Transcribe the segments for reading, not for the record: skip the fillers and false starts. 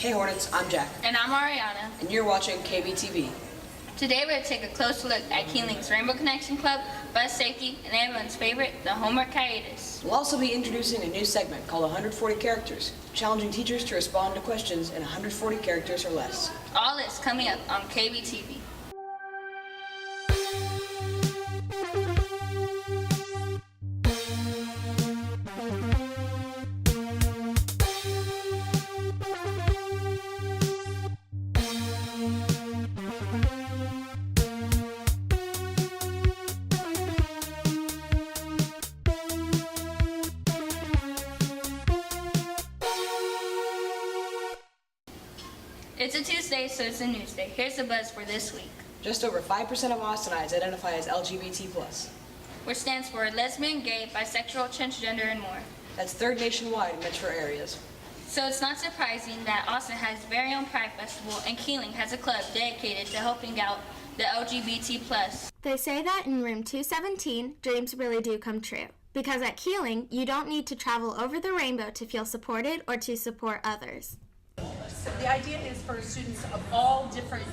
Hey Hornets, I'm Jack. And I'm Ariana. And you're watching KBTV. Today we're going to take a closer look at Keeling's Rainbow Connection Club, bus safety, and everyone's favorite, the homework hiatus. We'll also be introducing a new segment called 140 Characters, challenging teachers to respond to questions in 140 characters or less. All this coming up on KBTV. It's a Tuesday, so it's a news day. Here's the buzz for this week. Just over 5% of Austinites identify as LGBT+. Which stands for lesbian, gay, bisexual, transgender, and more. That's third nationwide in metro areas. So it's not surprising that Austin has its very own Pride Festival, and Keeling has a club dedicated to helping out the LGBT+. They say that in room 217, dreams really do come true. Because at Keeling, you don't need to travel over the rainbow to feel supported or to support others. So the idea is for students of all different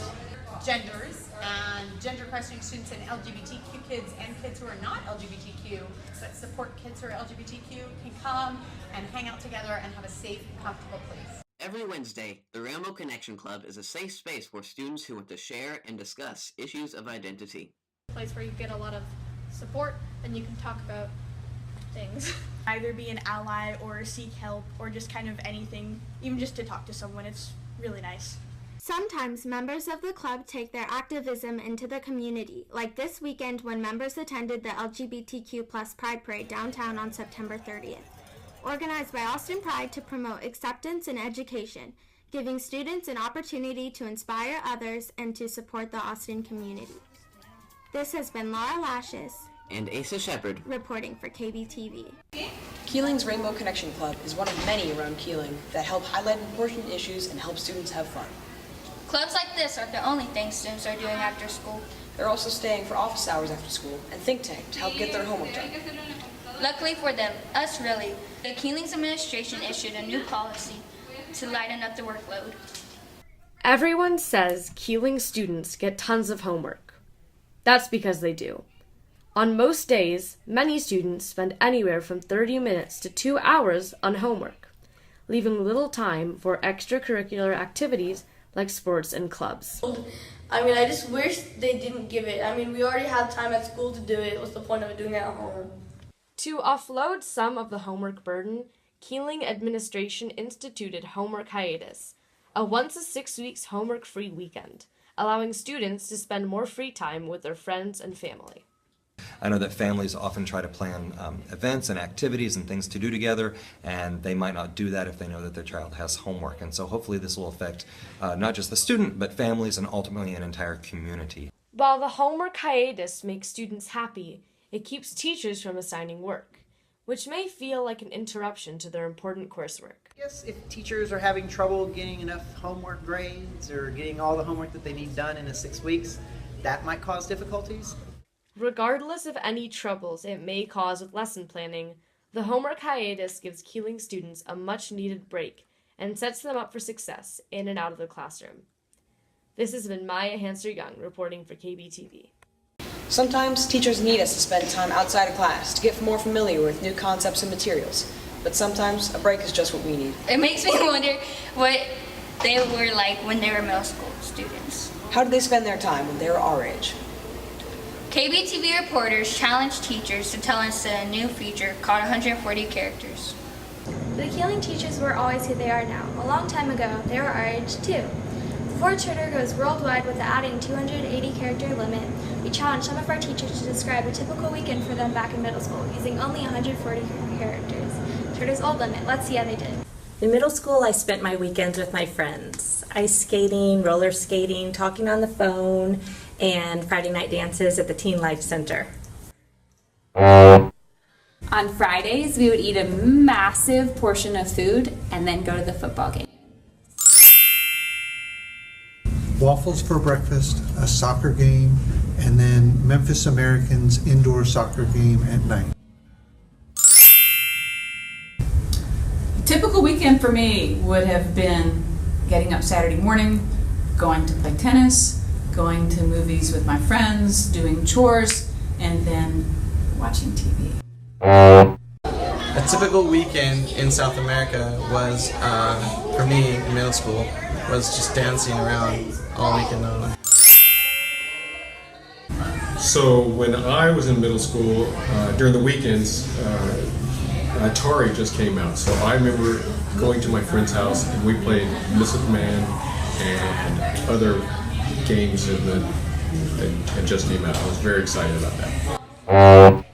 genders and gender questioning students and LGBTQ kids and kids who are not LGBTQ that support kids who are LGBTQ can come and hang out together and have a safe and comfortable place. Every Wednesday, the Rainbow Connection Club is a safe space for students who want to share and discuss issues of identity. A place where you get a lot of support and you can talk about things. Either be an ally or seek help or just kind of anything, even just to talk to someone. It's really nice. Sometimes members of the club take their activism into the community, like this weekend when members attended the LGBTQ+ Pride Parade downtown on September 30th, organized by Austin Pride to promote acceptance and education, giving students an opportunity to inspire others and to support the Austin community. This has been Laura Lashes and Asa Shepard reporting for KBTV. Keeling's Rainbow Connection Club is one of many around Keeling that help highlight important issues and help students have fun. Clubs like this aren't the only things students are doing after school. They're also staying for office hours after school and think tank to help get their homework done. Luckily for them, us really, the Keeling's administration issued a new policy to lighten up the workload. Everyone says Keeling students get tons of homework. That's because they do. On most days, many students spend anywhere from 30 minutes to 2 hours on homework, leaving little time for extracurricular activities like sports and clubs. I just wish they didn't give it. We already have time at school to do it. What's the point of doing it at home? To offload some of the homework burden, Keeling administration instituted Homework Hiatus, a once a 6 weeks homework-free weekend, allowing students to spend more free time with their friends and family. I know that families often try to plan events and activities and things to do together, and they might not do that if they know that their child has homework. And so hopefully this will affect not just the student, but families and ultimately an entire community. While the homework hiatus makes students happy, it keeps teachers from assigning work, which may feel like an interruption to their important coursework. Yes, if teachers are having trouble getting enough homework grades or getting all the homework that they need done in 6 weeks, that might cause difficulties. Regardless of any troubles it may cause with lesson planning, the homework hiatus gives Keeling students a much-needed break and sets them up for success in and out of the classroom. This has been Maya Hanser-Young reporting for KBTV. Sometimes teachers need us to spend time outside of class to get more familiar with new concepts and materials, but sometimes a break is just what we need. It makes me wonder what they were like when they were middle school students. How did they spend their time when they were our age? KBTV reporters challenged teachers to tell us a new feature called 140 Characters. The Keeling teachers were always who they are now. A long time ago, they were our age too. Before Twitter goes worldwide with the adding 280 character limit, we challenged some of our teachers to describe a typical weekend for them back in middle school using only 140 characters. Twitter's old limit. Let's see how they did. In middle school, I spent my weekends with my friends. Ice skating, roller skating, talking on the phone, and Friday night dances at the Teen Life Center. On Fridays, we would eat a massive portion of food and then go to the football game. Waffles for breakfast, a soccer game, and then Memphis Americans indoor soccer game at night. Typical weekend for me would have been getting up Saturday morning, going to play tennis, going to movies with my friends, doing chores, and then watching TV. A typical weekend in South America was, for me in middle school, was just dancing around all weekend long. So when I was in middle school, during the weekends, Atari just came out. So I remember going to my friend's house and we played Myth Man and other games that had just came out. I was very excited about that.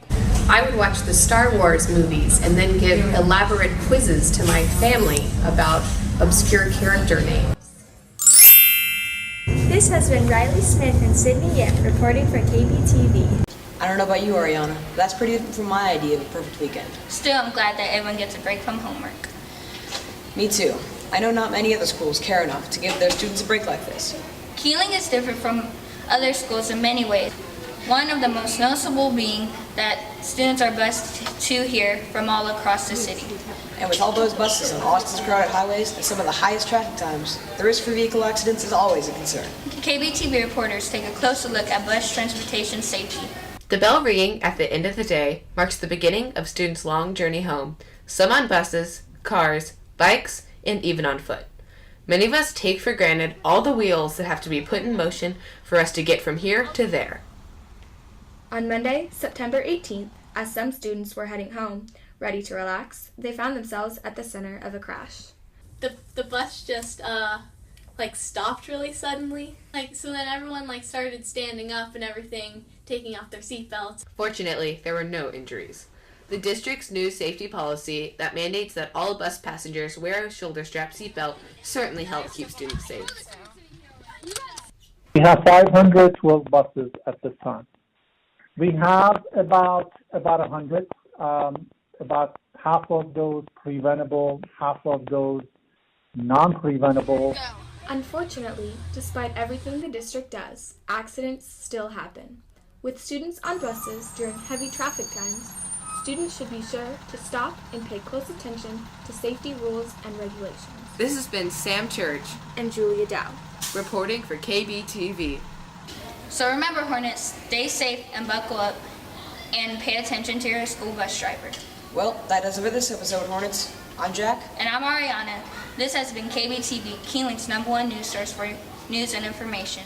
I would watch the Star Wars movies and then give elaborate quizzes to my family about obscure character names. This has been Riley Smith and Sydney Yip reporting for KBTV. I don't know about you, Ariana, but that's pretty different from my idea of a perfect weekend. Still, I'm glad that everyone gets a break from homework. Me too. I know not many other schools care enough to give their students a break like this. Keeling is different from other schools in many ways. One of the most noticeable being that students are bused to here from all across the city. And with all those buses on Austin's crowded highways and some of the highest traffic times, the risk for vehicle accidents is always a concern. KBTV reporters take a closer look at bus transportation safety. The bell ringing at the end of the day marks the beginning of students' long journey home, some on buses, cars, bikes, and even on foot. Many of us take for granted all the wheels that have to be put in motion for us to get from here to there. On Monday, September 18th, as some students were heading home, ready to relax, they found themselves at the center of a crash. The bus just stopped really suddenly. So then everyone started standing up and everything, taking off their seatbelts. Fortunately, there were no injuries. The district's new safety policy that mandates that all bus passengers wear a shoulder strap seatbelt certainly helps keep students safe. We have 512 buses at this time. We have about 100, about half of those preventable, half of those non-preventable. Unfortunately, despite everything the district does, accidents still happen. With students on buses during heavy traffic times, students should be sure to stop and pay close attention to safety rules and regulations. This has been Sam Church and Julia Dow, reporting for KBTV. So remember, Hornets, stay safe and buckle up and pay attention to your school bus driver. Well, that does it for this episode, Hornets. I'm Jack. And I'm Ariana. This has been KBTV, Keeling's #1 news source for news and information.